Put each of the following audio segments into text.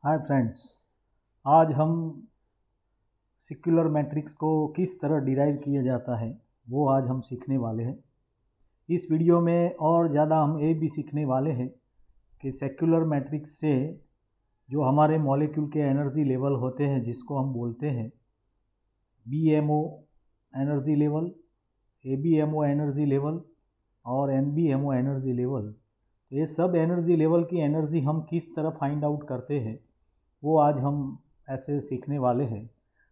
Hi friends, आज हम secular matrix को किस तरह डिराइव किया जाता है वो आज हम सीखने वाले हैं। इस वीडियो में और ज़्यादा हम ये भी सीखने वाले हैं कि सेक्युलर मैट्रिक्स से जो हमारे मॉलिक्यूल के एनर्जी लेवल होते हैं जिसको हम बोलते हैं BMO energy level, ABMO energy level और NBMO एनर्जी लेवल, तो ये सब एनर्जी लेवल की एनर्जी हम किस तरह फाइंड आउट करते हैं वो आज हम ऐसे सीखने वाले हैं।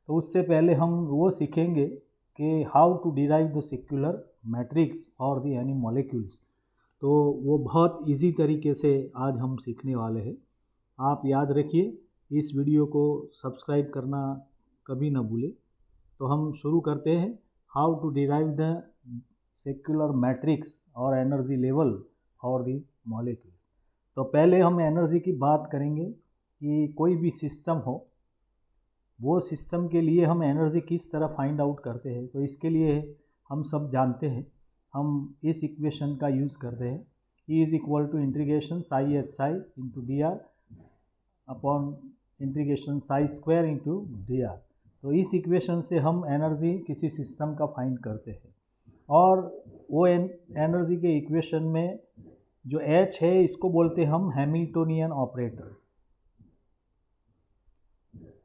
तो उससे पहले हम वो सीखेंगे कि how to derive the secular matrix for the any molecules. तो वो बहुत इजी तरीके से आज हम सीखने वाले हैं। आप याद रखिए, इस वीडियो को सब्सक्राइब करना कभी ना भूलें। तो हम शुरू करते हैं, how to derive the secular matrix और energy level for the molecule. तो पहले हम एनर्जी की बात करेंगे कि कोई भी सिस्टम हो, वो सिस्टम के लिए हम एनर्जी किस तरह फाइंड आउट करते हैं। तो इसके लिए हम सब जानते हैं, हम इस इक्वेशन का यूज़ करते हैं, E is equal to integration psi H psi into D R upon integration psi square into D R. तो इस इक्वेशन से हम एनर्जी किसी सिस्टम का फाइंड करते हैं। और वो एनर्जी के इक्वेशन में जो H है इसको बोलते हैं हम हैमिल्टोनियन ऑपरेटर।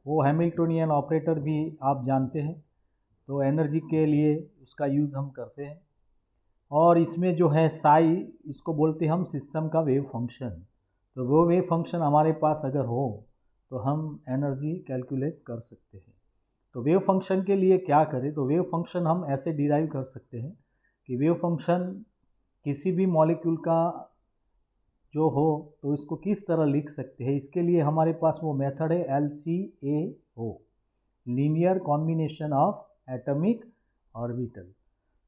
वो हैमिल्टोनियन ऑपरेटर भी आप जानते हैं, तो एनर्जी के लिए उसका यूज़ हम करते हैं। और इसमें जो है साई, इसको बोलते हैं हम सिस्टम का वेव फंक्शन। तो वो वेव फंक्शन हमारे पास अगर हो तो हम एनर्जी कैलकुलेट कर सकते हैं। तो वेव फंक्शन के लिए क्या करें, तो वेव फंक्शन हम ऐसे डिराइव कर सकते हैं कि वेव फंक्शन किसी भी मॉलिक्यूल का जो हो तो इसको किस तरह लिख सकते हैं। इसके लिए हमारे पास वो मेथड है LCAO, linear combination of atomic orbital.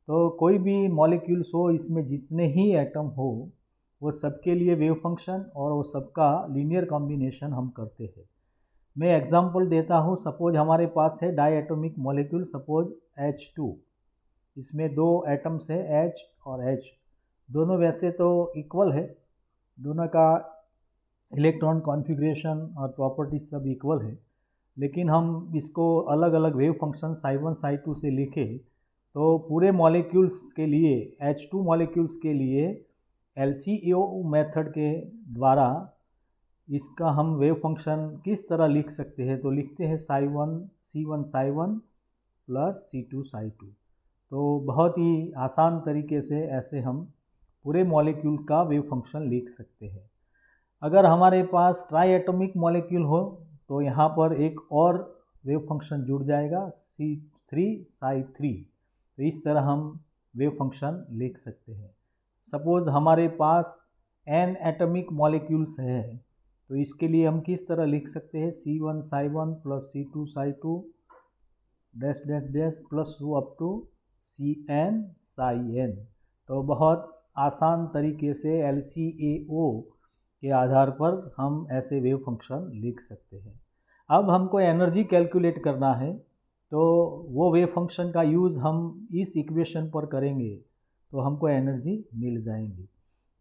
तो कोई भी मॉलिक्यूल्स हो, इसमें जितने ही एटम हो वो सबके लिए वेव फंक्शन और वो सबका लीनियर कॉम्बिनेशन हम करते हैं। मैं एग्जांपल देता हूँ। सपोज हमारे पास है die atomic molecule, suppose H2। इसमें दो एटम्स है H और H, दोनों वैसे तो इक्वल है, दोनों का इलेक्ट्रॉन कॉन्फ़िगरेशन और प्रॉपर्टीज सब इक्वल है, लेकिन हम इसको अलग अलग वेव फंक्शन psi1 psi2 से लिखें तो पूरे मॉलिक्यूल्स के लिए, H2 मॉलिक्यूल्स के लिए LCAO मेथड के द्वारा इसका हम वेव फंक्शन किस तरह लिख सकते हैं। तो लिखते हैं C1 psi1 plus C2 psi2। तो बहुत ही आसान तरीके से ऐसे हम पूरे मॉलिक्यूल का वेव फंक्शन लिख सकते हैं। अगर हमारे पास ट्राई एटॉमिक मॉलिक्यूल हो तो यहाँ पर एक और वेव फंक्शन जुड़ जाएगा C3 psi3। तो इस तरह हम वेव फंक्शन लिख सकते हैं। सपोज हमारे पास n एटॉमिक मॉलिक्यूल्स है तो इसके लिए हम किस तरह लिख सकते हैं, C1 psi1 plus C2 psi2 dash dash dash plus up to Cn psi n। तो बहुत आसान तरीके से LCAO के आधार पर हम ऐसे वेव फंक्शन लिख सकते हैं। अब हमको एनर्जी कैलकुलेट करना है तो वो वेव फंक्शन का यूज़ हम इस इक्वेशन पर करेंगे तो हमको एनर्जी मिल जाएंगी।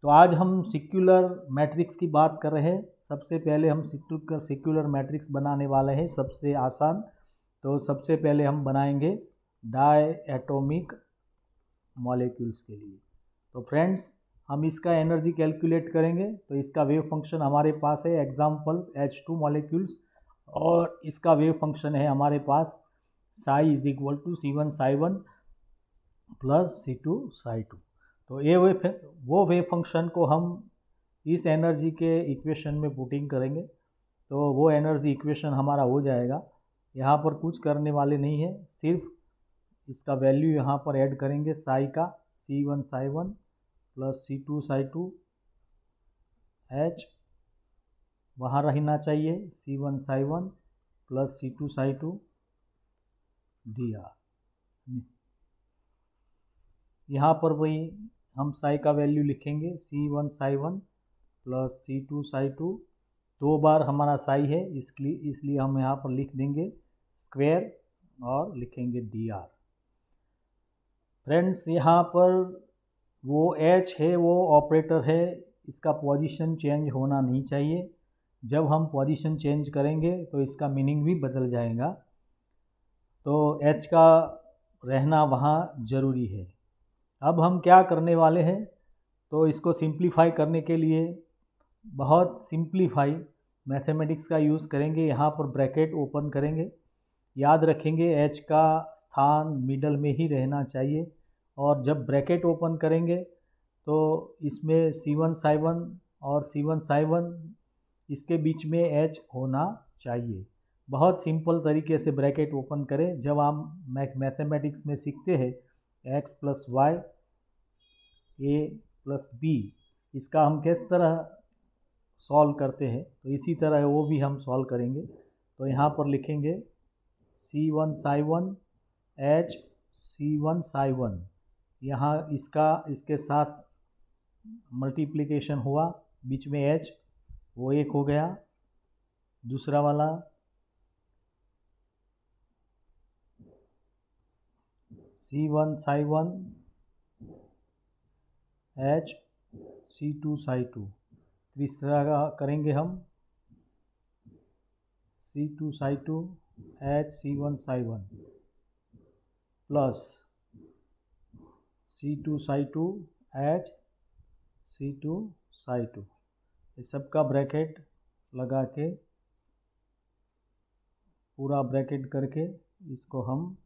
तो आज हम सिक्युलर मैट्रिक्स की बात कर रहे हैं। सबसे पहले हम सिक्युलर मैट्रिक्स बनाने वाले हैं, सबसे आसान। तो सबसे पहले हम बनाएंगे डाई एटॉमिक मॉलिक्यूल्स के लिए। तो फ्रेंड्स, हम इसका एनर्जी कैलकुलेट करेंगे। तो इसका वेव फंक्शन हमारे पास है एग्जाम्पल H2 मॉलिक्यूल्स, और इसका वेव फंक्शन है हमारे पास psi is equal to C1 psi1 plus C2 psi2। तो ये वो वेव फंक्शन को हम इस एनर्जी के इक्वेशन में पुटिंग करेंगे तो वो एनर्जी इक्वेशन हमारा हो जाएगा। यहाँ पर कुछ करने वाले नहीं है, सिर्फ इसका वैल्यू यहाँ पर ऐड करेंगे साई का, C1 psi1 plus C2 psi2, H वहाँ रहना चाहिए, C1 psi1 plus C2 psi2 dr। यहाँ पर वही हम साई का वैल्यू लिखेंगे, C1 psi1 plus C2 psi2। दो बार हमारा साई है इसलिए हम यहाँ पर लिख देंगे स्क्वायर और लिखेंगे dr। फ्रेंड्स, यहाँ पर वो H है वो ऑपरेटर है, इसका पोजीशन चेंज होना नहीं चाहिए। जब हम पोजीशन चेंज करेंगे तो इसका मीनिंग भी बदल जाएगा। तो एच का रहना वहाँ ज़रूरी है। अब हम क्या करने वाले हैं, तो इसको सिंप्लीफाई करने के लिए बहुत सिंप्लीफाई मैथमेटिक्स का यूज़ करेंगे। यहाँ पर ब्रैकेट ओपन करेंगे, याद रखेंगे एच का स्थान मिडल में ही रहना चाहिए। और जब ब्रैकेट ओपन करेंगे तो इसमें C1 Ψ1 और C1 Ψ1 इसके बीच में एच होना चाहिए। बहुत सिंपल तरीके से ब्रैकेट ओपन करें। जब आप मैथमेटिक्स में सीखते हैं x प्लस वाई ए प्लस बी, इसका हम किस तरह सॉल्व करते हैं, तो इसी तरह वो भी हम सॉल्व करेंगे। तो यहाँ पर लिखेंगे C1 Ψ1 H C1 Ψ1, यहाँ इसके साथ मल्टीप्लिकेशन हुआ, बीच में H वो एक हो गया। दूसरा वाला C1 Ψ1 H C2 Ψ2, तीसरा का करेंगे हम C2 Ψ2 H C1 Ψ1 plus C2 Ψ2 H C2 Ψ2। इस सब का ब्रैकेट लगा के, पूरा ब्रैकेट करके इसको हम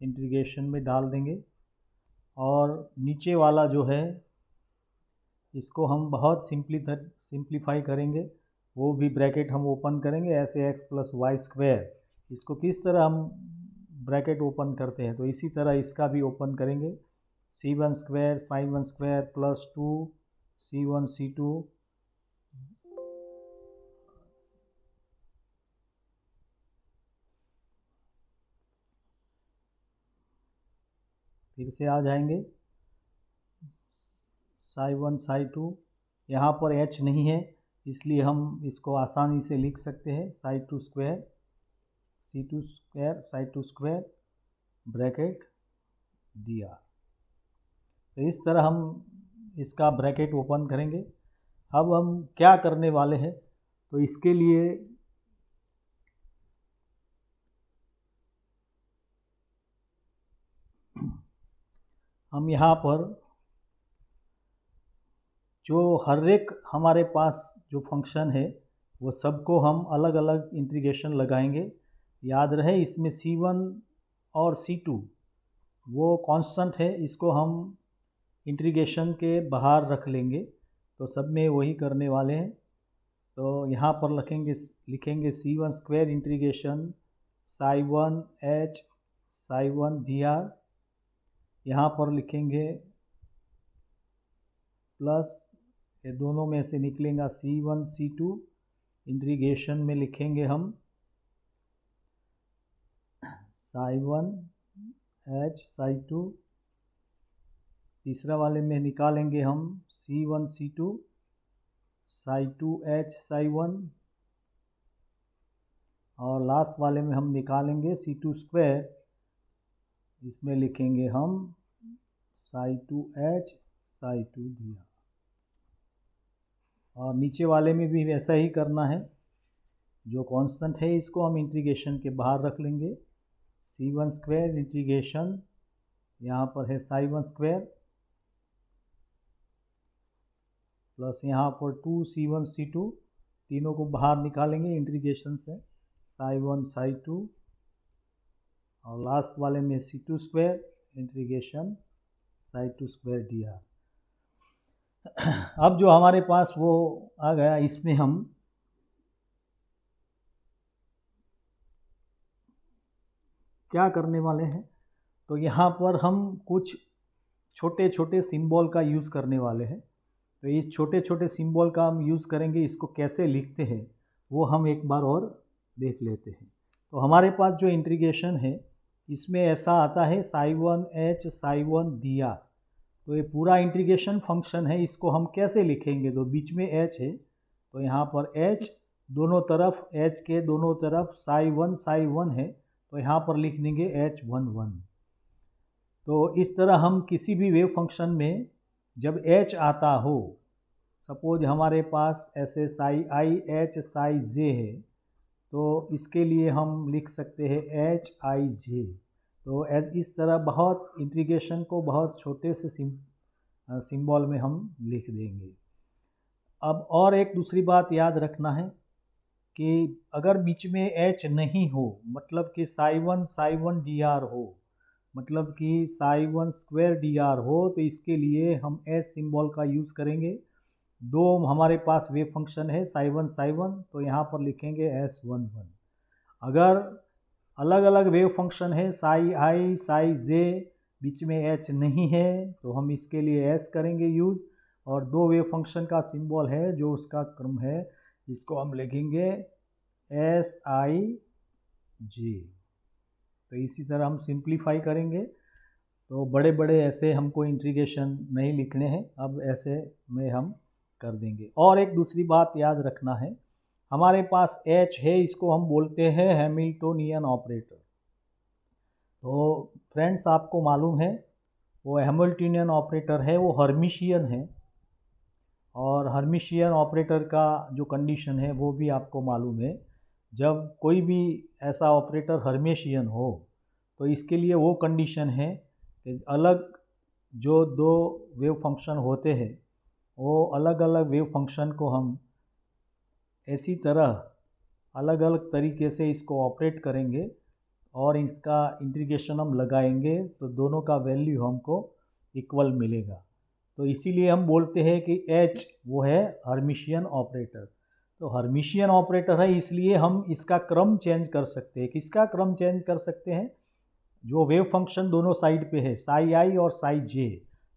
इंटीग्रेशन में डाल देंगे। और नीचे वाला जो है इसको हम बहुत सिंप्लीफाई करेंगे, वो भी ब्रैकेट हम ओपन करेंगे ऐसे x प्लस वाई स्क्वायर। इसको किस तरह हम ब्रैकेट ओपन करते हैं, तो इसी तरह इसका भी ओपन करेंगे। C1 square Ψ1 square plus 2 C1 C2 फिर से आ जाएंगे Ψ1 Ψ2। यहाँ पर h नहीं है इसलिए हम इसको आसानी से लिख सकते हैं Ψ2 square C2 square Ψ2 square bracket दिया। तो इस तरह हम इसका ब्रैकेट ओपन करेंगे। अब हम क्या करने वाले हैं, तो इसके लिए हम यहाँ पर जो हर एक हमारे पास जो फंक्शन है वो सबको हम अलग अलग इंटीग्रेशन लगाएंगे। याद रहे इसमें C1 और C2 वो कांस्टेंट है, इसको हम इंटीग्रेशन के बाहर रख लेंगे। तो सब में वही करने वाले हैं। तो यहाँ पर लिखेंगे C1 square integration Ψ1 H Ψ1 dr। यहाँ पर लिखेंगे प्लस, ये दोनों में से निकलेगा C1 C2, इंटीग्रेशन में लिखेंगे हम Ψ1 H Ψ2। तीसरा वाले में निकालेंगे हम C1 C2 Ψ2 H Ψ1। और लास्ट वाले में हम निकालेंगे C2 स्क्वायर, इसमें लिखेंगे हम Ψ2 H Ψ2 दिया। और नीचे वाले में भी वैसा ही करना है, जो कांस्टेंट है इसको हम इंटीग्रेशन के बाहर रख लेंगे। C1 स्क्वायर इंटीग्रेशन यहाँ पर है Ψ1 स्क्वायर प्लस यहाँ पर 2 C1 C2, तीनों को बाहर निकालेंगे इंटीग्रेशन से Ψ1 Ψ2। और लास्ट वाले में C2 स्क्वायर इंटीग्रेशन Ψ2 स्क्वायर दिया। अब जो हमारे पास वो आ गया, इसमें हम क्या करने वाले हैं, तो यहाँ पर हम कुछ छोटे छोटे सिंबल का यूज़ करने वाले हैं। तो इस छोटे छोटे सिंबल का हम यूज़ करेंगे, इसको कैसे लिखते हैं वो हम एक बार और देख लेते हैं। तो हमारे पास जो इंटीग्रेशन है इसमें ऐसा आता है Ψ1 H Ψ1 dr। तो ये पूरा इंटीग्रेशन फंक्शन है, इसको हम कैसे लिखेंगे, तो बीच में h है तो यहाँ पर h दोनों तरफ, h के दोनों तरफ Ψ1 है तो यहाँ पर लिख देंगे H11। तो इस तरह हम किसी भी वेव फंक्शन में जब h आता हो सपोज हमारे पास ऐसे साई आई एच साई जे है, तो इसके लिए हम लिख सकते हैं एच आई जे। तो इस तरह बहुत इंटीग्रेशन को बहुत छोटे से सिंबल में हम लिख देंगे। अब और एक दूसरी बात याद रखना है कि अगर बीच में एच नहीं हो, मतलब कि साई वन डी आर हो, मतलब कि psi one square D R हो, तो इसके लिए हम एस सिंबल का यूज़ करेंगे। दो हमारे पास वेव फंक्शन है साई वन, तो यहाँ पर लिखेंगे एस वन वन। अगर अलग अलग वेव फंक्शन है साई आई साई जे, बीच में एच नहीं है, तो हम इसके लिए एस करेंगे यूज़। और दो वेव फंक्शन का सिंबल है जो उसका क्रम है, इसको हम लिखेंगे एस आई जे। तो इसी तरह हम सिंप्लीफाई करेंगे। तो बड़े बड़े ऐसे हमको इंटीग्रेशन नहीं लिखने हैं, अब ऐसे में हम कर देंगे। और एक दूसरी बात याद रखना है, हमारे पास H है, इसको हम बोलते हैं हैमिल्टोनियन ऑपरेटर। तो फ्रेंड्स आपको मालूम है वो हैमिल्टोनियन ऑपरेटर है, वो हर्मिशियन है। और हर्मिशियन ऑपरेटर का जो कंडीशन है वो भी आपको मालूम है। जब कोई भी ऐसा ऑपरेटर हर्मिशियन हो, तो इसके लिए वो कंडीशन है कि अलग जो दो वेव फंक्शन होते हैं, वो अलग अलग वेव फंक्शन को हम ऐसी तरह अलग अलग तरीके से इसको ऑपरेट करेंगे और इसका इंटीग्रेशन हम लगाएंगे, तो दोनों का वैल्यू हमको इक्वल मिलेगा। तो इसीलिए हम बोलते हैं कि H वो है हर्मिशियन ऑपरेटर। तो हर्मिशियन ऑपरेटर है, इसलिए हम इसका क्रम चेंज कर सकते हैं। किसका क्रम चेंज कर सकते हैं? जो वेव फंक्शन दोनों साइड पे है, साई आई और साई जे,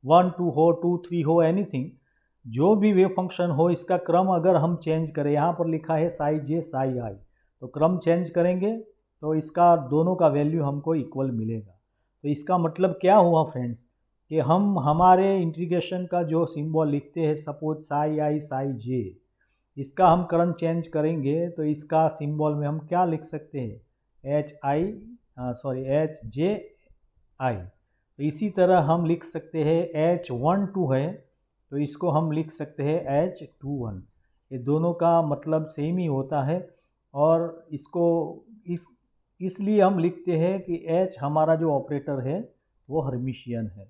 1 2 हो 2 3 हो, एनीथिंग, जो भी वेव फंक्शन हो, इसका क्रम अगर हम चेंज करें, यहाँ पर लिखा है साई जे साई आई, तो क्रम चेंज करेंगे तो इसका दोनों का वैल्यू हमको इक्वल मिलेगा। तो इसका मतलब क्या हुआ फ्रेंड्स, कि हम हमारे इंटीग्रेशन का जो सिंबल लिखते हैं, सपोज साई आई साई जे, इसका हम क्रम चेंज करेंगे तो इसका सिंबल में हम क्या लिख सकते हैं? एच जे आई। तो इसी तरह हम लिख सकते हैं H12 है, तो इसको हम लिख सकते हैं H21। ये दोनों का मतलब सेम ही होता है। और इसको इसलिए हम लिखते हैं कि H हमारा जो ऑपरेटर है वो हर्मिशियन है।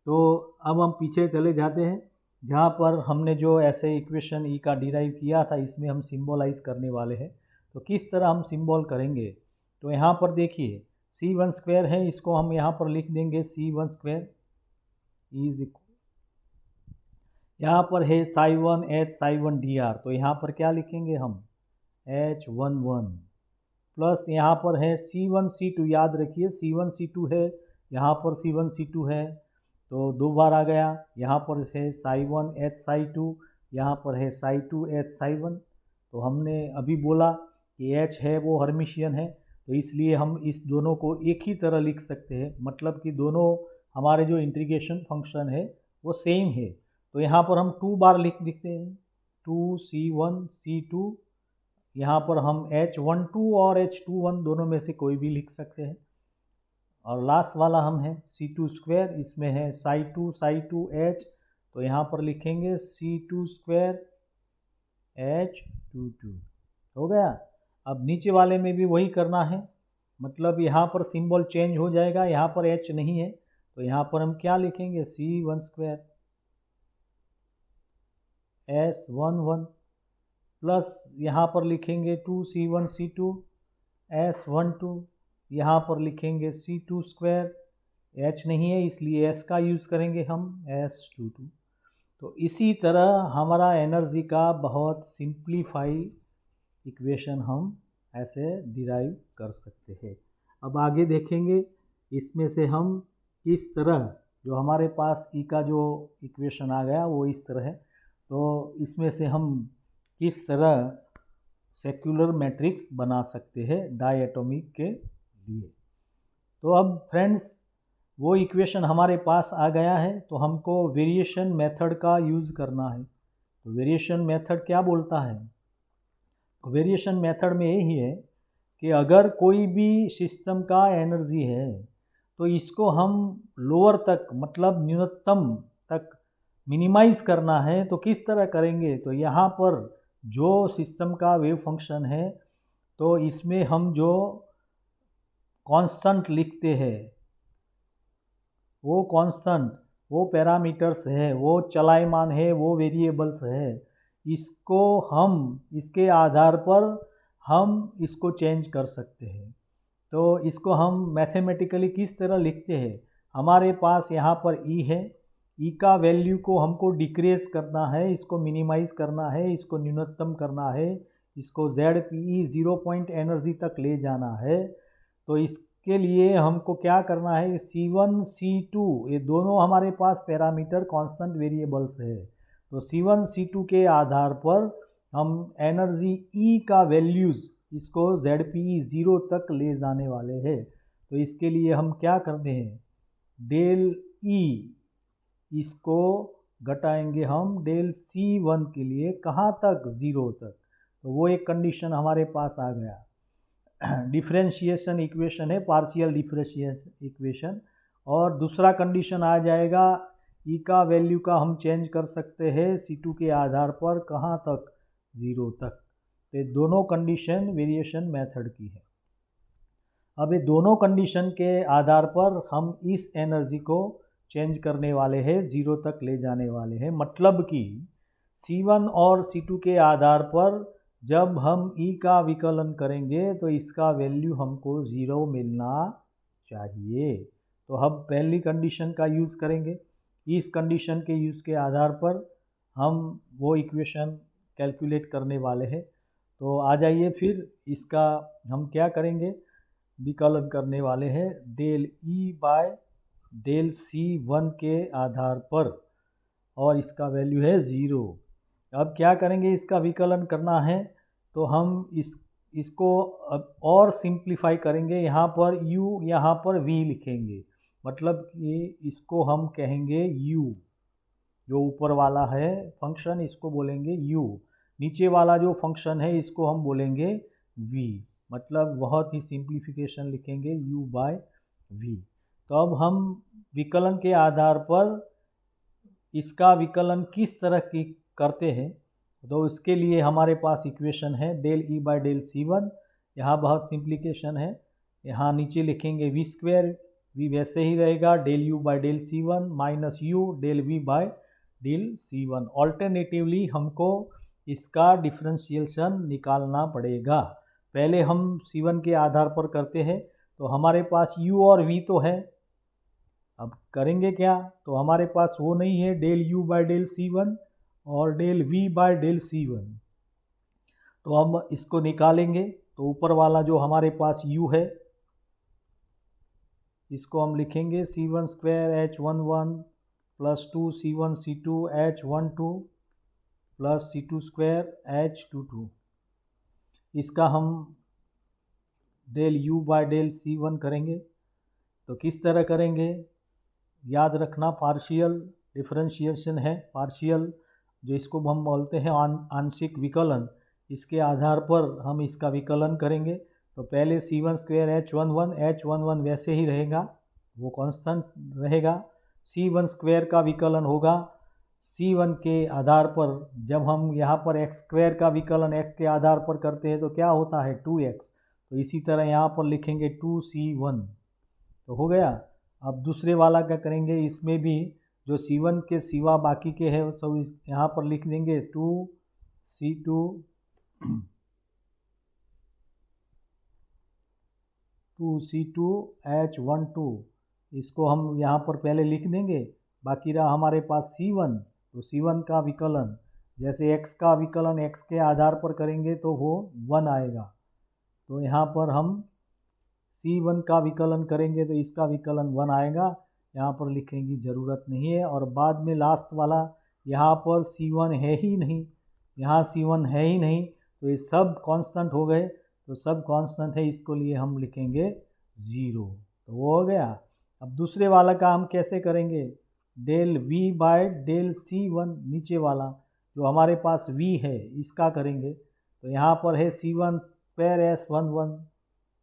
तो अब हम पीछे चले जाते हैं, जहाँ पर हमने जो ऐसे इक्वेशन ई का डिराइव किया था, इसमें हम सिंबलाइज करने वाले हैं। तो किस तरह हम सिंबल करेंगे? तो यहाँ पर देखिए C1 स्क्वायर है, इसको हम यहाँ पर लिख देंगे C1 स्क्वायर इज इक्वल, यहाँ पर है psi one H psi one D R, तो यहाँ पर क्या लिखेंगे हम? H11 प्लस यहाँ पर है C1 C2, याद रखिए C1 C2 है, यहाँ पर C1 C2 है, तो दो बार आ गया। यहाँ पर है psi one H Sai to, यहाँ पर है Sai to H psi one. तो हमने अभी बोला कि H है वो हर्मिशियन है, तो इसलिए हम इस दोनों को एक ही तरह लिख सकते हैं, मतलब कि दोनों हमारे जो इंटीग्रेशन फंक्शन है वो सेम है। तो यहाँ पर हम 2 बार लिख देते हैं, 2C1 C2, यहाँ पर हम H12 और H21 दोनों में से कोई भी लिख सकते हैं। और लास्ट वाला हम है C2 स्क्वायर, इसमें है साई टू H, तो यहाँ पर लिखेंगे C2 स्क्वायर H22। हो गया। अब नीचे वाले में भी वही करना है, मतलब यहाँ पर सिंबल चेंज हो जाएगा, यहाँ पर H नहीं है, तो यहाँ पर हम क्या लिखेंगे? C1 स्क्वायर S11 प्लस यहाँ पर लिखेंगे 2C1 C2 S12, यहाँ पर लिखेंगे C2 स्क्वायर, H नहीं है इसलिए S का यूज़ करेंगे हम S22। तो इसी तरह हमारा एनर्जी का बहुत सिंप्लीफाई इक्वेशन हम ऐसे डिराइव कर सकते हैं। अब आगे देखेंगे इसमें से हम किस तरह, जो हमारे पास ई का जो इक्वेशन आ गया वो इस तरह है, तो इसमें से हम किस तरह सेक्युलर मैट्रिक्स बना सकते हैं डायटोमिक के लिए। तो अब फ्रेंड्स वो इक्वेशन हमारे पास आ गया है, तो हमको वेरिएशन मेथड का यूज़ करना है। तो वेरिएशन मेथड क्या बोलता है? तो वेरिएशन मेथड में यही है कि अगर कोई भी सिस्टम का एनर्जी है, तो इसको हम लोअर तक, मतलब न्यूनतम तक मिनिमाइज़ करना है तो किस तरह करेंगे, तो यहाँ पर जो सिस्टम का वेव फंक्शन है तो इसमें हम जो कांस्टेंट लिखते हैं वो कांस्टेंट, वो पैरामीटर्स है, वो चलायमान है, वो वेरिएबल्स है, इसको हम इसके आधार पर हम इसको चेंज कर सकते हैं। तो इसको हम मैथमेटिकली किस तरह लिखते हैं, हमारे पास यहाँ पर ई है, ई का वैल्यू को हमको डिक्रीज करना है, इसको मिनिमाइज़ करना है, इसको न्यूनतम करना है, इसको Z P E 0 point energy तक ले जाना है। तो इसके लिए हमको क्या करना है, C1 C2 ये दोनों हमारे पास पैरामीटर कांस्टेंट वेरिएबल्स है। तो C1 C2 के आधार पर हम एनर्जी E का वैल्यूज़ इसको ZPE 0 तक ले जाने वाले हैं। तो इसके लिए हम क्या करते हैं, डेल E इसको घटाएंगे हम डेल C1 के लिए, कहाँ तक, 0 तक। तो वो एक कंडीशन हमारे पास आ गया। डिफरेंशिएशन इक्वेशन है, पार्शियल डिफरेंशिएशन इक्वेशन। और दूसरा कंडीशन आ जाएगा, ई का वैल्यू का हम चेंज कर सकते हैं C2 के आधार पर, कहाँ तक, 0 तक। तो दोनों कंडीशन वेरिएशन मेथड की है। अब ये दोनों कंडीशन के आधार पर हम इस एनर्जी को चेंज करने वाले हैं, 0 तक ले जाने वाले हैं। मतलब कि C1 और C2 के आधार पर जब हम E का विकलन करेंगे तो इसका वैल्यू हमको 0 मिलना चाहिए। तो हम पहली कंडीशन का यूज़ करेंगे, इस कंडीशन के यूज़ के आधार पर हम वो इक्वेशन कैलकुलेट करने वाले हैं। तो आ जाइए फिर इसका हम क्या करेंगे, विकलन करने वाले हैं del E by del C1 के आधार पर, और इसका वैल्यू है 0। अब क्या करेंगे, इसका विकलन करना है तो हम इसको अब और सिंप्लीफाई करेंगे, यहाँ पर u यहाँ पर v लिखेंगे। मतलब कि इसको हम कहेंगे u, जो ऊपर वाला है फंक्शन इसको बोलेंगे u, नीचे वाला जो फंक्शन है इसको हम बोलेंगे v। मतलब बहुत ही सिंप्लीफिकेशन लिखेंगे u बाय v। तो अब हम विकलन के आधार पर इसका विकलन किस तरह की करते हैं, तो इसके लिए हमारे पास इक्वेशन है del E by del C1। यहाँ बहुत सिंप्लीकेशन है, यहाँ नीचे लिखेंगे v स्क्वायर, v वैसे ही रहेगा, del u by del C1 minus u del v by del C1। Alternatively हमको इसका डिफरेंशिएशन निकालना पड़ेगा। पहले हम C1 के आधार पर करते हैं, तो हमारे पास u और v तो है। अब करेंगे क्या, तो हमारे पास वो नहीं है del u by del C1 और del v by del C1। तो हम इसको निकालेंगे, तो ऊपर वाला जो हमारे पास u है इसको हम लिखेंगे C1 square H11 plus 2 C1 C2 H12 plus C2 square H22। इसका हम del u by del C1 करेंगे। तो किस तरह करेंगे, याद रखना पार्शियल डिफरेंशिएशन है, पार्शियल जो इसको हम बोलते हैं आंशिक विकलन, इसके आधार पर हम इसका विकलन करेंगे। तो पहले C1 स्क्वायर H11 वैसे ही रहेगा, वो कांस्टेंट रहेगा। C1 स्क्वायर का विकलन होगा C1 के आधार पर। जब हम यहाँ पर x स्क्वायर का विकलन x के आधार पर करते हैं तो क्या होता है, 2x। तो इसी तरह यहाँ पर लिखेंगे 2C1। तो हो गया। अब दूसरे वाला क्या करेंगे, इसमें भी जो C1 के सिवा बाकी के हैं सब यहाँ पर लिख देंगे 2C2 H12। इसको हम यहाँ पर पहले लिख देंगे। बाकी रहा हमारे पास C1, तो C1 का विकलन, जैसे x का विकलन x के आधार पर करेंगे तो वो 1 आएगा। तो यहाँ पर हम C1 का विकलन करेंगे तो इसका विकलन 1 आएगा, यहाँ पर लिखने की ज़रूरत नहीं है। और बाद में लास्ट वाला, यहाँ पर C1 है ही नहीं, यहाँ C1 है ही नहीं, तो ये सब कांस्टेंट हो गए। तो सब कांस्टेंट है, इसको लिए हम लिखेंगे 0। तो वो हो गया। अब दूसरे वाला का हम कैसे करेंगे, del v by del C1, नीचे वाला जो हमारे पास v है इसका करेंगे। तो यहाँ पर है C1 स्क्वायर S11,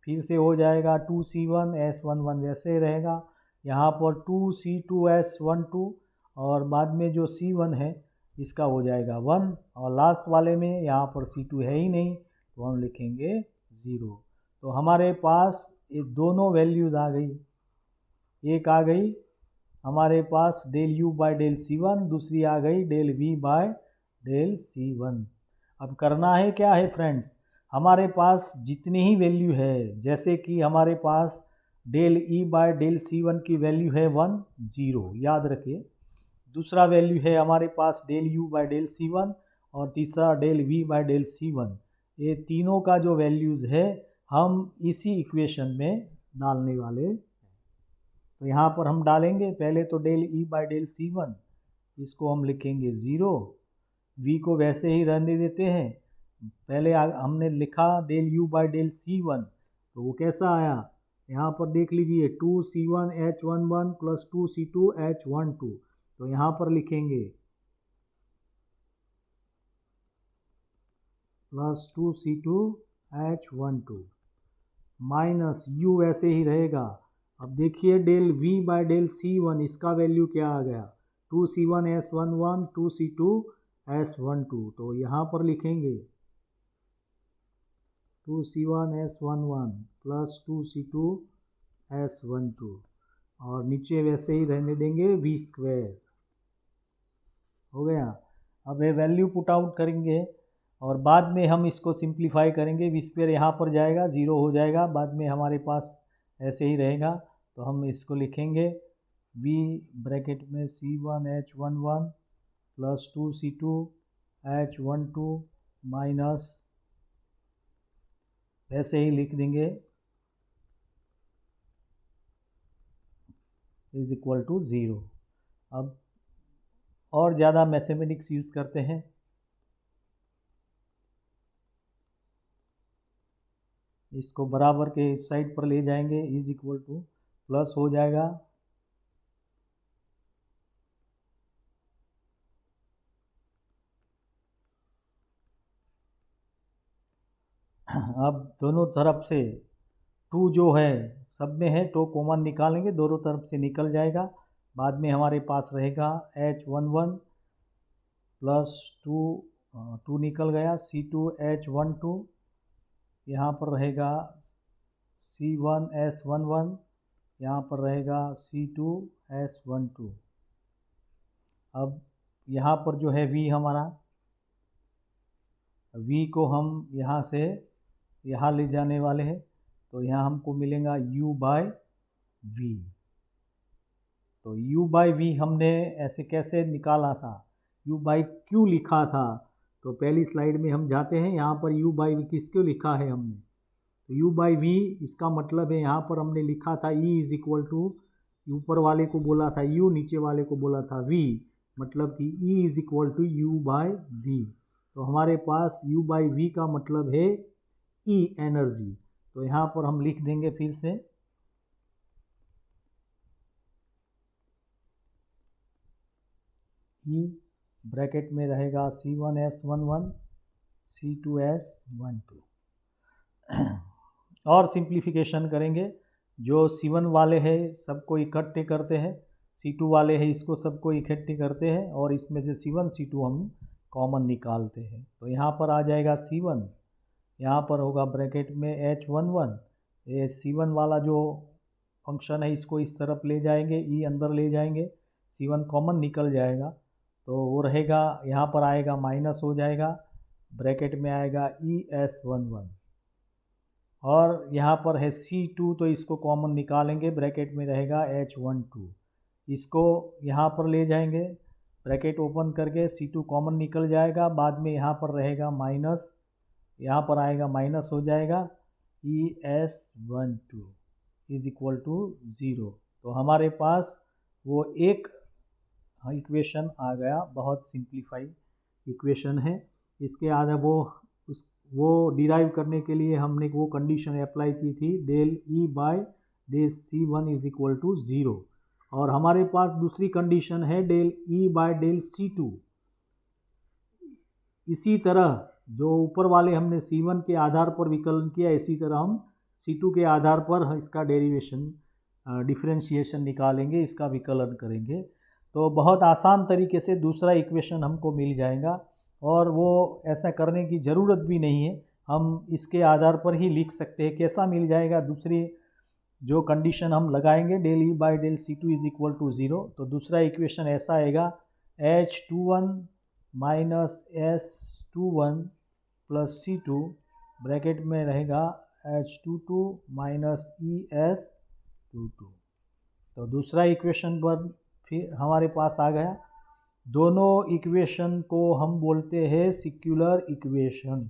फिर से हो जाएगा 2C1 S11 वैसे रहेगा। यहाँ पर 2C2 S12 और बाद में जो C1 है इसका हो जाएगा 1, और लास्ट वाले में यहाँ पर C2 है ही नहीं तो हम लिखेंगे 0। तो हमारे पास ये दोनों वैल्यूज़ आ गई। एक आ गई हमारे पास del U by del C1, दूसरी आ गई del V by del C1। अब करना है क्या है फ्रेंड्स, हमारे पास जितनी ही वैल्यू है, जैसे कि हमारे पास del E by del C1 की वैल्यू है 1 0, याद रखिए। दूसरा वैल्यू है हमारे पास del U by del C1 और तीसरा del V by del C1। ये तीनों का जो वैल्यूज़ है हम इसी इक्वेशन में डालने वाले। तो यहाँ पर हम डालेंगे पहले तो del E by del C1, इसको हम लिखेंगे 0, V को वैसे ही रहने देते हैं। पहले हमने लिखा del U by del C1, तो वो कैसा आया, यहाँ पर देख लीजिए 2C1H11 प्लस 2C2H12, तो यहाँ पर लिखेंगे प्लस 2C2H12 माइनस U वैसे ही रहेगा। अब देखिए del V by del C1, इसका वैल्यू क्या आ गया, 2C1S11 2C2S12, तो यहाँ पर लिखेंगे 2C1S11 प्लस 2C2S12 और नीचे वैसे ही रहने देंगे V स्क्वायर। हो गया। अब ये वैल्यू पुट आउट करेंगे और बाद में हम इसको सिंप्लीफाई करेंगे। V स्क्वायर यहाँ पर जाएगा 0 हो जाएगा, बाद में हमारे पास ऐसे ही रहेगा। तो हम इसको लिखेंगे V ब्रैकेट में C1H11 प्लस 2C2H12 माइनस ऐसे ही लिख देंगे इज इक्वल टू 0। अब और ज़्यादा मैथमेटिक्स यूज़ करते हैं। इसको बराबर के साइड पर ले जाएंगे, इज इक्वल टू प्लस हो जाएगा अब दोनों तरफ से 2 जो है सब में है तो कॉमन निकालेंगे, दोनों तरफ से निकल जाएगा। बाद में हमारे पास रहेगा H11 प्लस 2 निकल गया C2H12, यहाँ पर रहेगा C1S11, यहाँ पर रहेगा C2S12। अब यहाँ पर जो है V हमारा, V को हम यहाँ से यहाँ ले जाने वाले हैं, तो यहाँ हमको मिलेगा U बाय V। तो U बाय V हमने ऐसे कैसे निकाला था, U बाई Q लिखा था। तो पहली स्लाइड में हम जाते हैं, यहाँ पर U बाई V किसको लिखा है हमने, तो U बाई V इसका मतलब है यहाँ पर हमने लिखा था E इज इक्वल टू, ऊपर वाले को बोला था U, नीचे वाले को बोला था V, मतलब कि E is equal to U by V। तो हमारे पास U बाई V का मतलब है E एनर्जी। तो यहाँ पर हम लिख देंगे फिर से E ब्रैकेट में रहेगा C1S11 C2S12 और सिंप्लीफिकेशन करेंगे। जो C1 वाले हैं सबको इकट्ठे करते हैं, C2 वाले हैं इसको सबको इकट्ठे करते हैं और इसमें से C1 C2 हम कॉमन निकालते हैं। तो यहाँ पर आ जाएगा C1, यहाँ पर होगा ब्रैकेट में H11, ये C1 वाला जो फंक्शन है इसको इस तरफ ले जाएंगे, E अंदर ले जाएंगे, C1 कॉमन निकल जाएगा तो वो रहेगा, यहाँ पर आएगा माइनस हो जाएगा, ब्रैकेट में आएगा ES11 और यहाँ पर है C2 तो इसको कॉमन निकालेंगे, ब्रैकेट में रहेगा H12, इसको यहाँ पर ले जाएंगे, ब्रैकेट ओपन करके C2 कॉमन निकल जाएगा, बाद में यहाँ पर रहेगा माइनस, यहाँ पर आएगा माइनस हो जाएगा ES12 इज इक्वल टू 0। तो हमारे पास वो एक इक्वेशन आ गया, बहुत सिंप्लीफाई इक्वेशन है। इसके आगे वो डिराइव करने के लिए हमने वो कंडीशन अप्लाई की थी del E by del C1 is equal to 0, और हमारे पास दूसरी कंडीशन है del E by del C2। इसी तरह जो ऊपर वाले हमने C1 के आधार पर विकलन किया, इसी तरह हम C2 के आधार पर इसका डेरिवेशन डिफरेंशिएशन निकालेंगे, इसका विकलन करेंगे। तो बहुत आसान तरीके से दूसरा इक्वेशन हमको मिल जाएगा, और वो ऐसा करने की ज़रूरत भी नहीं है, हम इसके आधार पर ही लिख सकते हैं। कैसा मिल जाएगा? दूसरी जो कंडीशन हम लगाएंगे del E by del C2 is equal to 0, तो दूसरा इक्वेशन ऐसा आएगा H21 minus S21 plus C2 bracket में रहेगा H22 माइनस ES22। तो दूसरा इक्वेशन पर फिर हमारे पास आ गया। दोनों इक्वेशन को हम बोलते हैं सिक्युलर इक्वेशन।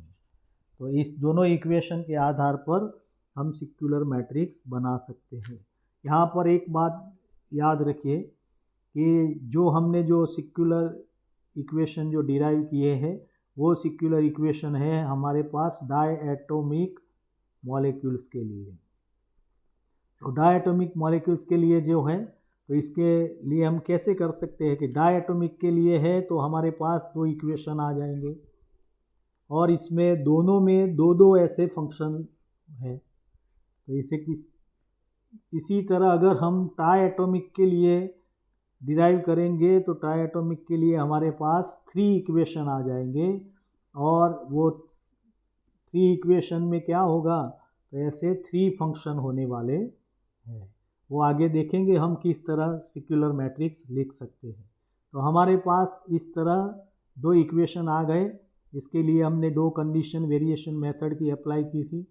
तो इस दोनों इक्वेशन के आधार पर हम सिक्युलर मैट्रिक्स बना सकते हैं। यहाँ पर एक बात याद रखिए कि जो हमने जो सिक्युलर इक्वेशन जो डिराइव किए हैं वो सिक्युलर इक्वेशन है हमारे पास डायएटॉमिक मॉलिक्यूल्स के लिए। तो डायएटॉमिक मॉलिक्यूल्स के लिए जो है, तो इसके लिए हम कैसे कर सकते हैं कि डायएटॉमिक के लिए है तो हमारे पास दो इक्वेशन आ जाएंगे, और इसमें दोनों में दो दो ऐसे फंक्शन है। तो इसी तरह अगर हम ट्राइएटॉमिक के लिए डिराइव करेंगे तो ट्राइएटॉमिक के लिए हमारे पास 3 इक्वेशन आ जाएंगे, और वो 3 इक्वेशन में क्या होगा, तो ऐसे 3 फंक्शन होने वाले हैं। वो आगे देखेंगे हम किस तरह सिक्युलर मैट्रिक्स लिख सकते हैं। तो हमारे पास इस तरह दो इक्वेशन आ गए। इसके लिए हमने दो कंडीशन वेरिएशन मेथड की अप्लाई की थी,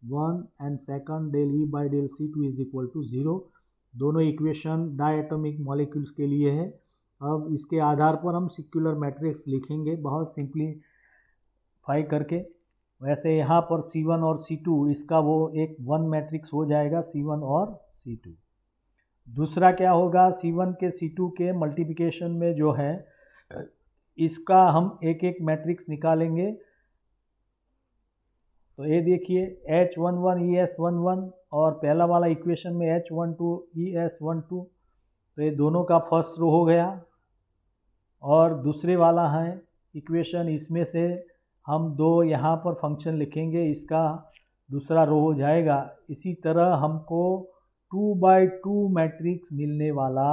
1 and second del E by del C2 is equal to 0। दोनों इक्वेशन डायएटॉमिक मॉलिक्यूल्स के लिए है। अब इसके आधार पर हम सिक्युलर मैट्रिक्स लिखेंगे बहुत सिंप्लीफाई करके। वैसे यहाँ पर C1 और C2 इसका वो एक वन मैट्रिक्स हो जाएगा, C1 और C2। दूसरा क्या होगा, C1 के C2 के मल्टीप्लिकेशन में जो है इसका हम एक एक मैट्रिक्स निकालेंगे। तो ये देखिए H11 ES11 और पहला वाला इक्वेशन में H12 ES12, तो ये दोनों का फर्स्ट रो हो गया। और दूसरे वाला है इक्वेशन, इसमें से हम दो यहाँ पर फंक्शन लिखेंगे, इसका दूसरा रो हो जाएगा। इसी तरह हमको 2/2 मैट्रिक्स मिलने वाला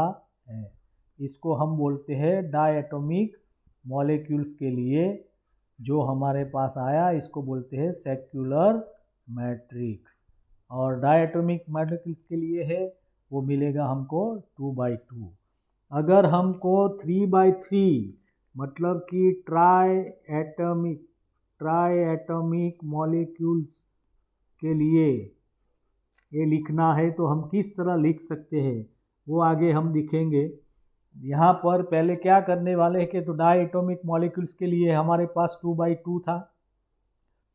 है। इसको हम बोलते हैं डायएटॉमिक मॉलिक्यूल्स के लिए जो हमारे पास आया, इसको बोलते हैं सेक्युलर मैट्रिक्स। और डायएटॉमिक मैट्रिक्स के लिए है वो मिलेगा हमको 2/2। अगर हमको 3/3 मतलब कि ट्राइएटॉमिक मॉलिक्यूल्स के लिए ये लिखना है तो हम किस तरह लिख सकते हैं वो आगे हम दिखेंगे। यहाँ पर पहले क्या करने वाले हैं कि तो डायएटॉमिक मॉलिक्यूल्स के लिए हमारे पास 2/2 था,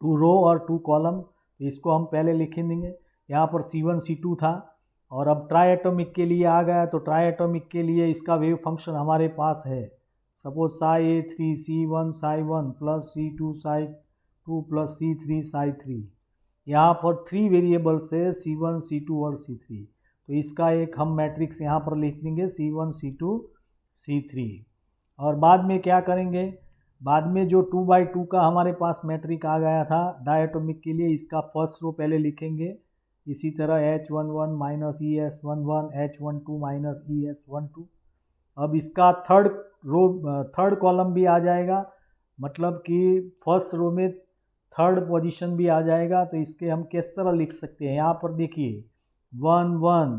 2 रो और 2 कॉलम, तो इसको हम पहले लिख देंगे। यहाँ पर C1 C2 था, और अब ट्राइएटॉमिक के लिए आ गया तो ट्राइएटॉमिक के लिए इसका वेव फंक्शन हमारे पास है। Suppose psi3 C1 psi1 plus C2 psi2 plus C3 psi3। यहाँ पर 3 वेरिएबल्स है C1 C2 और C3, तो इसका एक हम मैट्रिक्स यहाँ पर लिख देंगे C1 C2 C3। और बाद में क्या करेंगे, बाद में जो 2/2 का हमारे पास मैट्रिक्स आ गया था डायएटॉमिक के लिए, इसका फर्स्ट रो पहले लिखेंगे। इसी तरह H11 minus ES11 H12 minus ES12। अब इसका थर्ड कॉलम भी आ जाएगा, मतलब कि फर्स्ट रो में थर्ड पोजीशन भी आ जाएगा। तो इसके हम किस तरह लिख सकते हैं, यहाँ पर देखिए 1 1,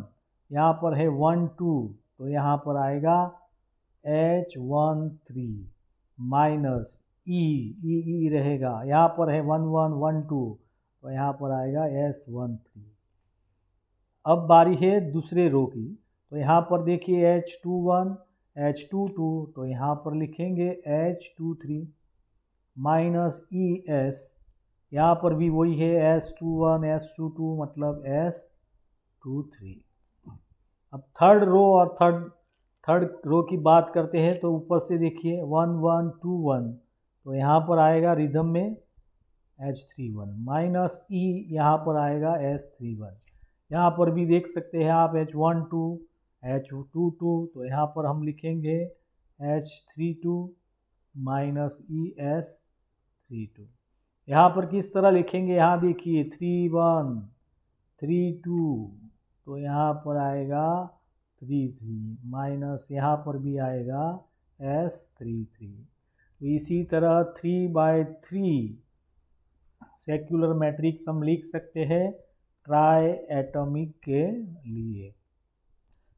यहाँ पर है 1 2, तो यहाँ पर आएगा H13 माइनस E रहेगा, यहाँ पर है 1 1 1 2, तो यहाँ पर आएगा S13। अब बारी है दूसरे रो की, तो यहाँ पर देखिए H21 H22, तो यहाँ पर लिखेंगे H23 माइनस ES, यहाँ पर भी वही है S21 S22 मतलब S23। अब थर्ड रो और थर्ड रो की बात करते हैं, तो ऊपर से देखिए 1 1 2 1, तो यहाँ पर आएगा रिदम में H31 माइनस E, यहाँ पर आएगा S31। यहाँ पर भी देख सकते हैं आप H12 H22, तो यहाँ पर हम लिखेंगे H32 माइनस ES32। यहाँ पर किस तरह लिखेंगे, यहाँ देखिए 3 1 3 2, तो यहाँ पर आएगा S33 माइनस यहाँ पर भी आएगा S33। तो इसी तरह 3/3 सेक्युलर मैट्रिक्स हम लिख सकते हैं ट्राई एटॉमिक के लिए।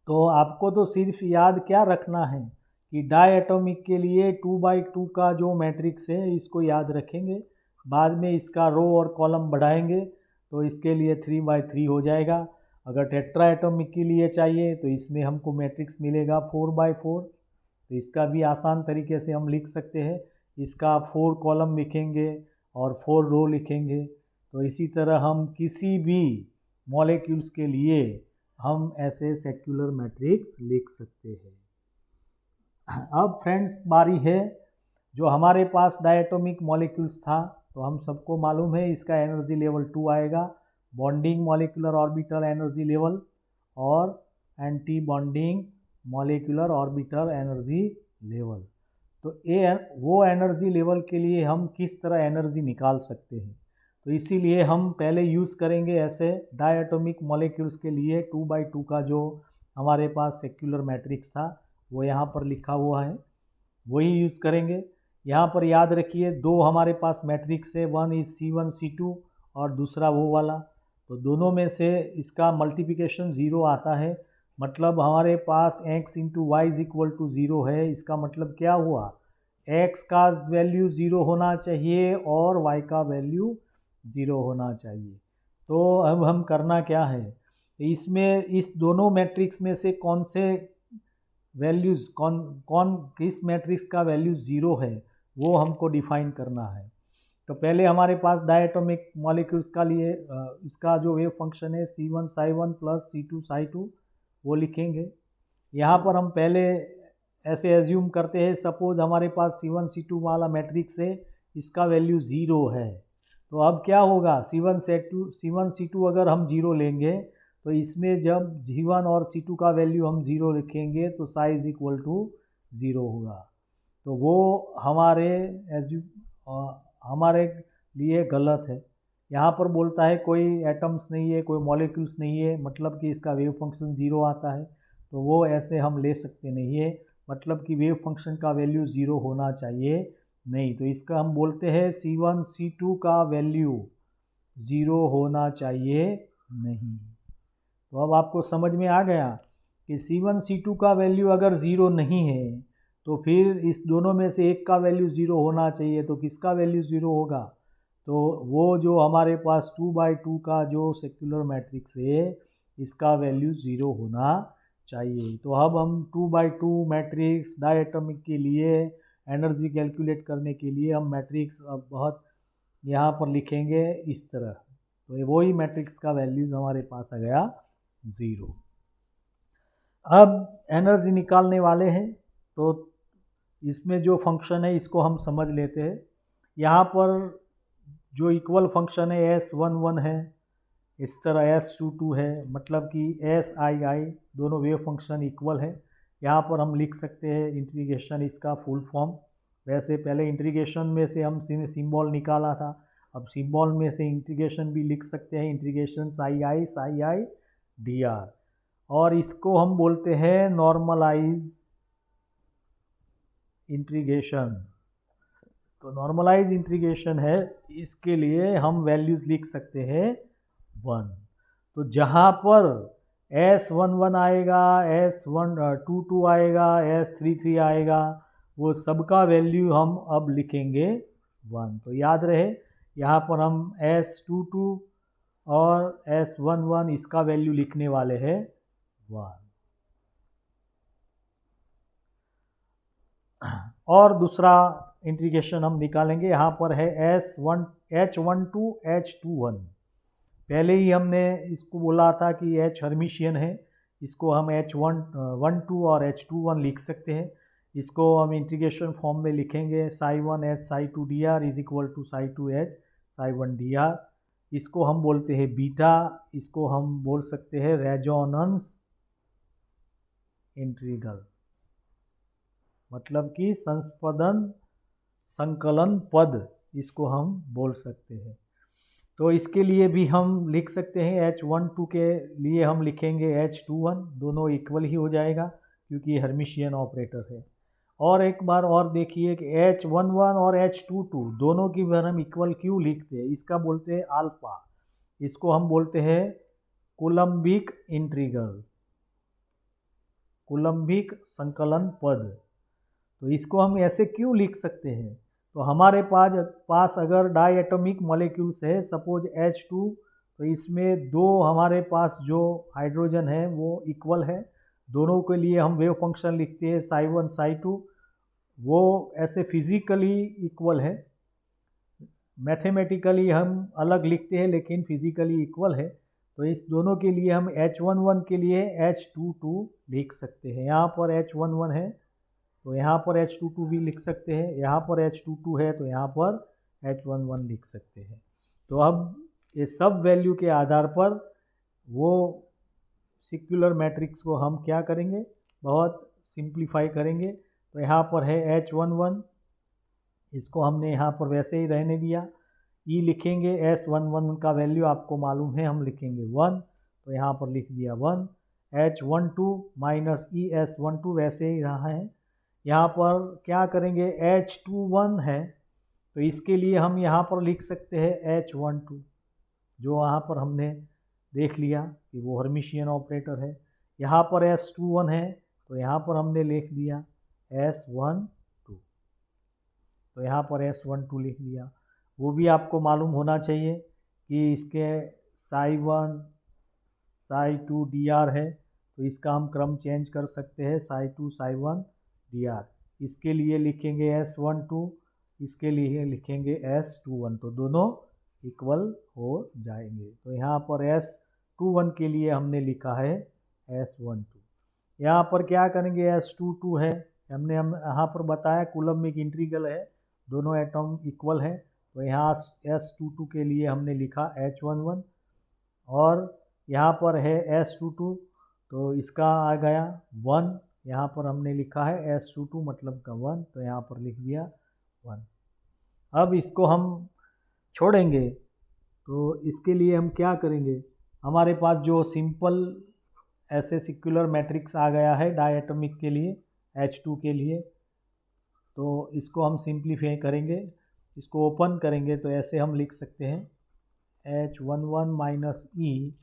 तो आपको तो सिर्फ याद क्या रखना है कि डाई एटॉमिक के लिए 2/2 का जो मैट्रिक्स है इसको याद रखेंगे, बाद में इसका रो और कॉलम बढ़ाएंगे तो इसके लिए 3/3 हो जाएगा। अगर टेट्रा एटॉमिक के लिए चाहिए तो इसमें हमको मैट्रिक्स मिलेगा 4/4। तो इसका भी आसान तरीके से हम लिख सकते हैं, इसका 4 कॉलम लिखेंगे और 4 रो लिखेंगे। तो इसी तरह हम किसी भी मॉलिक्यूल्स के लिए हम ऐसे सेक्युलर मैट्रिक्स लिख सकते हैं। अब फ्रेंड्स बारी है जो हमारे पास डायटोमिक मॉलिक्यूल्स था, तो हम सबको मालूम है इसका एनर्जी लेवल 2 आएगा, bonding molecular orbital energy level और anti bonding molecular orbital energy level. तो ये वो एनर्जी लेवल के लिए हम किस तरह एनर्जी निकाल सकते हैं, तो इसीलिए हम पहले यूज़ करेंगे ऐसे डायटोमिक मॉलिक्यूल्स के लिए 2/2 का जो हमारे पास सेक्युलर मैट्रिक्स था वो यहाँ पर लिखा हुआ है, वही यूज़ करेंगे। यहाँ पर याद रखिए दो हमारे पास मैट्रिक्स है, वन इज C1 C2 और दूसरा वो वाला, तो दोनों में से इसका मल्टीप्लिकेशन 0 आता है, मतलब हमारे पास x into Y is equal to 0 है। इसका मतलब क्या हुआ, x का वैल्यू 0 होना चाहिए और y का वैल्यू 0 होना चाहिए। तो अब हम करना क्या है, इसमें इस दोनों मैट्रिक्स में से कौन से वैल्यूज़ कौन किस मैट्रिक्स का वैल्यू 0 है वो हमको डिफाइन करना है। तो पहले हमारे पास डायटोमिक मॉलिक्यूल्स का लिए इसका जो वेव फंक्शन है C1 psi1 plus C2 psi2 वो लिखेंगे। यहाँ पर हम पहले ऐसे एज्यूम करते हैं, सपोज हमारे पास C1 C2 वाला मैट्रिक्स है, इसका वैल्यू 0 है। तो अब क्या होगा, C1 C2 अगर हम 0 लेंगे तो इसमें जब G1 और C2 का वैल्यू हम 0 लिखेंगे तो साई इज इक्वल टू 0 होगा। तो वो हमारे लिए गलत है। यहाँ पर बोलता है कोई एटम्स नहीं है, कोई मॉलिक्यूल्स नहीं है, मतलब कि इसका वेव फंक्शन 0 आता है, तो वो ऐसे हम ले सकते नहीं है, मतलब कि वेव फंक्शन का वैल्यू 0 होना चाहिए नहीं। तो इसका हम बोलते हैं C1 C2 का वैल्यू 0 होना चाहिए नहीं। तो अब आपको समझ में आ गया कि C1 C2 का वैल्यू अगर 0 नहीं है तो फिर इस दोनों में से एक का वैल्यू 0 होना चाहिए, तो किसका वैल्यू 0 होगा, तो वो जो हमारे पास 2/2 का जो सेक्युलर मैट्रिक्स है इसका वैल्यू 0 होना चाहिए। तो अब हम 2/2 मैट्रिक्स डायटोमिक के लिए एनर्जी कैलकुलेट करने के लिए हम मैट्रिक्स अब बहुत यहाँ पर लिखेंगे इस तरह, तो वही मैट्रिक्स का वैल्यूज हमारे पास आ गया 0। अब एनर्जी निकालने वाले हैं, तो इसमें जो फंक्शन है इसको हम समझ लेते हैं। यहाँ पर जो इक्वल फंक्शन है S11 है, इस तरह S22 है, मतलब कि SII दोनों वेव फंक्शन इक्वल है। यहाँ पर हम लिख सकते हैं इंटीग्रेशन इसका फुल फॉर्म। वैसे पहले इंटीग्रेशन में से हम सिंबल निकाला था, अब सिंबल में से इंटीग्रेशन भी लिख सकते हैं, इंटीग्रेशन psi dr, और इसको हम बोलते हैं नॉर्मलाइज इंटीग्रेशन। तो नॉर्मलाइज इंटीग्रेशन है, इसके लिए हम वैल्यूज़ लिख सकते हैं 1। तो जहाँ पर S11 आएगा, S22 आएगा, S33 आएगा, वो सबका वैल्यू हम अब लिखेंगे 1। तो याद रहे यहाँ पर हम S22 और S11 इसका वैल्यू लिखने वाले हैं 1। और दूसरा इंटीग्रेशन हम निकालेंगे, यहाँ पर है H12 H21। पहले ही हमने इसको बोला था कि H हर्मिशियन है, इसको हम H12 और H21 लिख सकते हैं। इसको हम इंटीग्रेशन फॉर्म में लिखेंगे psi1 H psi2 dr is equal to psi2 H psi1 dr। इसको हम बोलते हैं बीटा, इसको हम बोल सकते हैं रेजोनेंस इंटीग्रल, मतलब कि संकलन पद इसको हम बोल सकते हैं। तो इसके लिए भी हम लिख सकते हैं H12 के लिए हम लिखेंगे H21, दोनों इक्वल ही हो जाएगा क्योंकि हर्मिशियन ऑपरेटर है। और एक बार और देखिए कि H11 और H22 दोनों की बार हम इक्वल क्यों लिखते हैं, इसका बोलते हैं अल्फा। इसको हम बोलते हैं कूलम्बिक इंटीग्रल, कूलम्बिक संकलन पद। तो इसको हम ऐसे क्यों लिख सकते हैं, तो हमारे पास अगर डायटोमिक मॉलिक्यूल्स है सपोज H2, तो इसमें दो हमारे पास जो हाइड्रोजन है वो इक्वल है, दोनों के लिए हम वेव फंक्शन लिखते हैं psi1 psi2, वो ऐसे फिजिकली इक्वल है, मैथमेटिकली हम अलग लिखते हैं लेकिन फिजिकली इक्वल है। तो इस दोनों के लिए हम H11 के लिए H22 लिख सकते हैं। यहाँ पर H11 है तो यहाँ पर H22 भी लिख सकते हैं, यहाँ पर H22 है तो यहाँ पर H11 लिख सकते हैं। तो अब ये सब वैल्यू के आधार पर वो सिक्युलर मैट्रिक्स को हम क्या करेंगे, बहुत सिंप्लीफाई करेंगे। तो यहाँ पर है H11, इसको हमने यहाँ पर वैसे ही रहने दिया, E लिखेंगे, S11 का वैल्यू आपको मालूम है, हम लिखेंगे 1, तो यहाँ पर लिख दिया 1। H12 माइनस ES12 वैसे ही रहा है। यहाँ पर क्या करेंगे, H21 है तो इसके लिए हम यहाँ पर लिख सकते हैं H12, जो वहाँ पर हमने देख लिया कि वो हर्मिशियन ऑपरेटर है। यहाँ पर S21 है तो यहाँ पर हमने लिख दिया S12, तो यहाँ पर S12 लिख दिया। वो भी आपको मालूम होना चाहिए कि इसके psi1 psi2 dr है, तो इसका हम क्रम चेंज कर सकते हैं psi2 psi1 dr। इसके लिए लिखेंगे S12, इसके लिए लिखेंगे S21, तो दोनों इक्वल हो जाएंगे। तो यहाँ पर S21 के लिए हमने लिखा है S12। यहाँ पर क्या करेंगे, S22 है, हम यहाँ पर बताया कूलम्बिक इंटीग्रल है, दोनों एटम इक्वल है, तो यहाँ S22 के लिए हमने लिखा H11, और यहाँ पर है S22 तो इसका आ गया 1, यहाँ पर हमने लिखा है S22 मतलब का 1, तो यहाँ पर लिख दिया 1। अब इसको हम छोड़ेंगे तो इसके लिए हम क्या करेंगे, हमारे पास जो सिंपल ऐसे सिक्युलर मैट्रिक्स आ गया है डायटोमिक के लिए H2 के लिए, तो इसको हम सिंप्लीफाई करेंगे, इसको ओपन करेंगे तो ऐसे हम लिख सकते हैं H11 माइनस ई,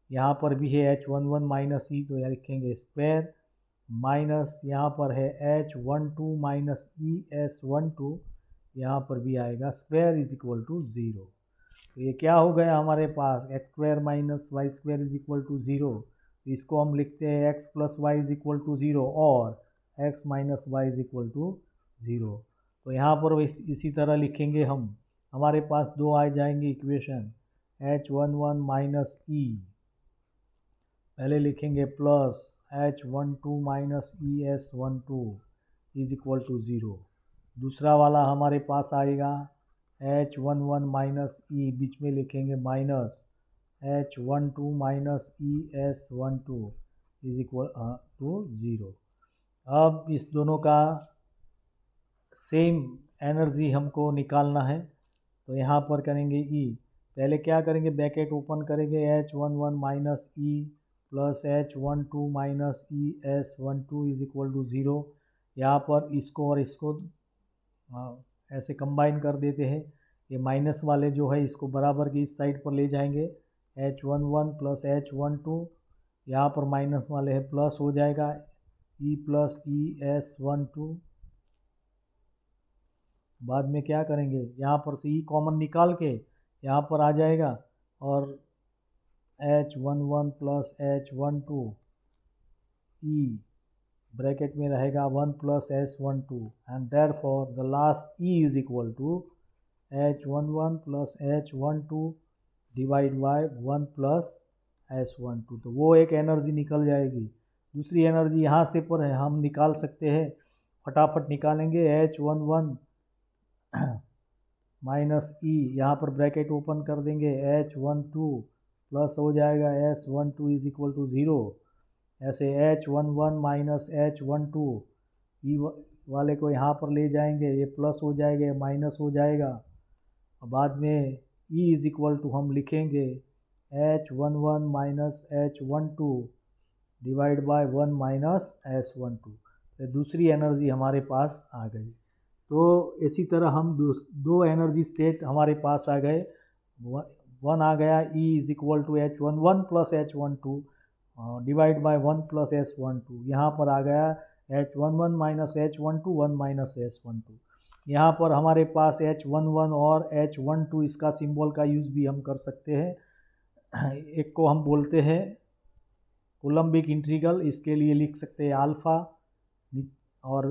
यहाँ पर भी है H11 माइनस ई, तो यहाँ लिखेंगे स्क्वायर, माइनस यहाँ पर है H12 माइनस ES12, यहाँ पर भी आएगा स्क्वायर इज इक्वल टू 0। तो ये क्या हो गया हमारे पास, x square minus y square is equal to 0। इसको हम लिखते हैं x plus y is equal to 0 और x minus y is equal to 0। तो यहाँ पर इसी तरह लिखेंगे हम, हमारे पास दो आ जाएंगे इक्वेशन, H11 माइनस ई, पहले लिखेंगे plus H12 minus ES12 is equal to 0। दूसरा वाला हमारे पास आएगा H11 माइनस ई, बीच में लिखेंगे minus H12 minus ES12 is equal to 0। अब इस दोनों का सेम एनर्जी हमको निकालना है, तो यहाँ पर करेंगे E, पहले क्या करेंगे, ब्रैकेट ओपन करेंगे H11 minus E plus H12 minus ES12 is equal to 0। यहाँ पर इसको और इसको ऐसे कंबाइन कर देते हैं, ये माइनस वाले जो है इसको बराबर की इस साइड पर ले जाएंगे, H11 प्लस H12, यहाँ पर माइनस वाले है प्लस हो जाएगा E प्लस ES12। बाद में क्या करेंगे, यहाँ पर से E कॉमन निकाल के यहाँ पर आ जाएगा, और H11 plus H12 E bracket में रहेगा 1 plus S12, and therefore the last E is equal to H11 plus H12 divide by 1 plus S12। तो वो एक एनर्जी निकल जाएगी। दूसरी एनर्जी यहाँ से पर है, हम निकाल सकते हैं, फटाफट निकालेंगे। H11 माइनस ई, यहाँ पर ब्रैकेट ओपन कर देंगे, H12 प्लस हो जाएगा S12 इज इक्वल टू 0। ऐसे H11 माइनस H12 ई वाले को यहाँ पर ले जाएंगे, ये प्लस हो जाएगा, माइनस हो जाएगा, और बाद में ई इज इक्वल टू हम लिखेंगे H11 minus H12 divide by 1 minus S12। तो दूसरी एनर्जी हमारे पास आ गई। तो इसी तरह हम दो एनर्जी स्टेट हमारे पास आ गए। वन आ गया E is equal to H11 plus H12 divide by 1 plus S12। यहाँ पर आ गया H11 minus H12 1 minus S12। यहाँ पर हमारे पास H11 और H12 इसका सिंबल का यूज़ भी हम कर सकते हैं। एक को हम बोलते हैं कोलम्बिक इंटीग्रल, इसके लिए लिख सकते हैं अल्फ़ा, और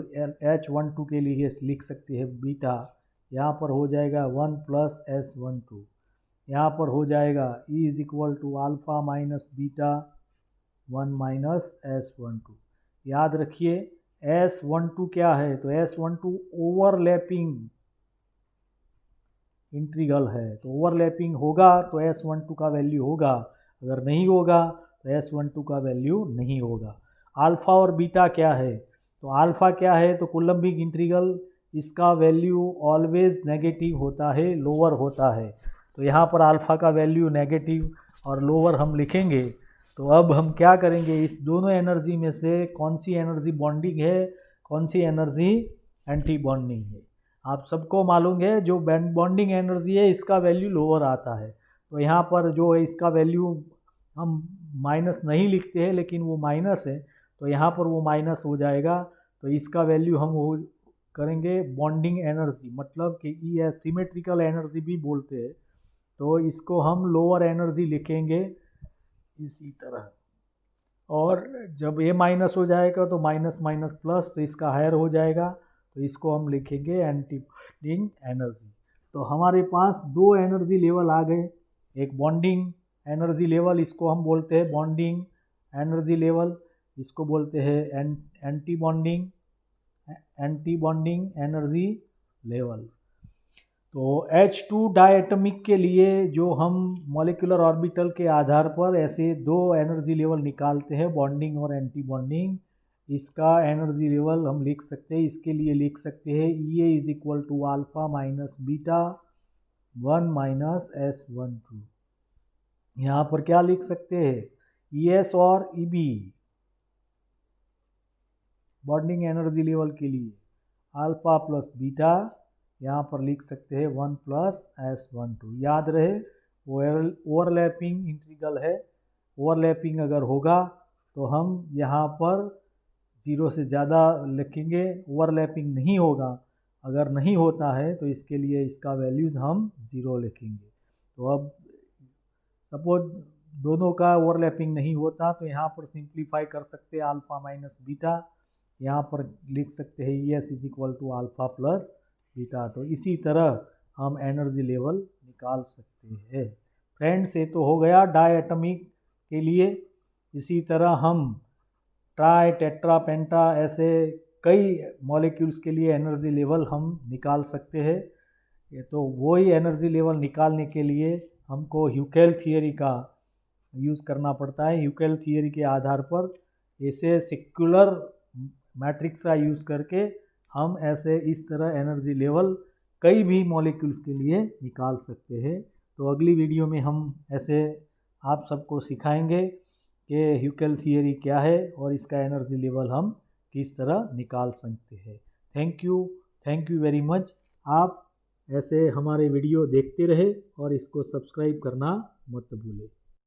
H12 के लिए लिख सकते हैं बीटा। यहाँ पर हो जाएगा 1 प्लस S12। यहाँ पर हो जाएगा E is equal to alpha minus beta 1 minus S12। याद रखिए S12 क्या है, तो S12 ओवरलैपिंग इंटीग्रल है। तो ओवरलैपिंग होगा तो S12 का वैल्यू होगा, अगर नहीं होगा तो S12 का वैल्यू नहीं होगा। अल्फ़ा और बीटा क्या है, तो अल्फ़ा क्या है, तो कोलम्बिक इंटीग्रल इसका वैल्यू ऑलवेज नेगेटिव होता है, लोअर होता है। तो यहाँ पर अल्फ़ा का वैल्यू नेगेटिव और लोअर हम लिखेंगे। तो अब हम क्या करेंगे, इस दोनों एनर्जी में से कौन सी एनर्जी बॉन्डिंग है, कौन सी एनर्जी एंटी बॉन्डिंग है। आप सबको मालूम है जो बॉन्डिंग एनर्जी है इसका वैल्यू लोअर आता है। तो यहाँ पर जो है इसका वैल्यू हम माइनस नहीं लिखते हैं, लेकिन वो माइनस है, तो यहाँ पर वो माइनस हो जाएगा। तो इसका वैल्यू हम वो करेंगे बॉन्डिंग एनर्जी, मतलब कि ये सिमेट्रिकल एनर्जी भी बोलते हैं। तो इसको हम लोअर एनर्जी लिखेंगे इसी तरह, और जब ये माइनस हो जाएगा तो माइनस माइनस प्लस, तो इसका हायर हो जाएगा, तो इसको हम लिखेंगे एंटी बॉन्डिंग एनर्जी। तो हमारे पास दो एनर्जी लेवल आ गए, एक बॉन्डिंग एनर्जी लेवल, इसको हम बोलते हैं बॉन्डिंग एनर्जी लेवल, इसको बोलते हैं एंटी बॉन्डिंग एनर्जी लेवल। तो H2 डायटमिक के लिए जो हम मॉलिक्यूलर ऑर्बिटल के आधार पर ऐसे दो एनर्जी लेवल निकालते हैं, बॉन्डिंग और एंटी बॉन्डिंग, इसका एनर्जी लेवल हम लिख सकते हैं। इसके लिए लिख सकते हैं E is equal to alpha minus beta 1 minus S12। यहाँ पर क्या लिख सकते हैं, ES और EB बॉन्डिंग एनर्जी लेवल के लिए अल्फ़ा प्लस बीटा, यहाँ पर लिख सकते हैं 1 प्लस S12। याद रहे ओवरलैपिंग इंटीग्रल है, ओवरलैपिंग अगर होगा तो हम यहाँ पर 0 से ज़्यादा लिखेंगे, ओवरलैपिंग नहीं होगा, अगर नहीं होता है तो इसके लिए इसका वैल्यूज़ हम 0 लिखेंगे। तो अब सपोज दोनों का ओवरलैपिंग नहीं होता तो यहाँ पर सिंप्लीफाई कर सकते हैं अल्फ़ा माइनस बीटा, यहाँ पर लिख सकते हैं ES is equal to alpha plus beta. तो इसी तरह हम एनर्जी लेवल निकाल सकते हैं। फ्रेंड्स, ये तो हो गया डायटमिक के लिए। इसी तरह हम ट्राई टेट्रा पेंटा ऐसे कई मॉलिक्यूल्स के लिए एनर्जी लेवल हम निकाल सकते हैं। ये तो वही एनर्जी लेवल निकालने के लिए हमको ह्यूकेल थियरी का यूज़ करना पड़ता है। ह्यूकेल थियरी के आधार पर ऐसे सिक्युलर मैट्रिक्स का यूज़ करके हम ऐसे इस तरह एनर्जी लेवल कई भी मॉलिक्यूल्स के लिए निकाल सकते हैं। तो अगली वीडियो में हम ऐसे आप सबको सिखाएंगे कि ह्यूकेल थियरी क्या है और इसका एनर्जी लेवल हम किस तरह निकाल सकते हैं। Thank you very much. आप ऐसे हमारे वीडियो देखते रहे और इसको सब्सक्राइब करना मत भूलें।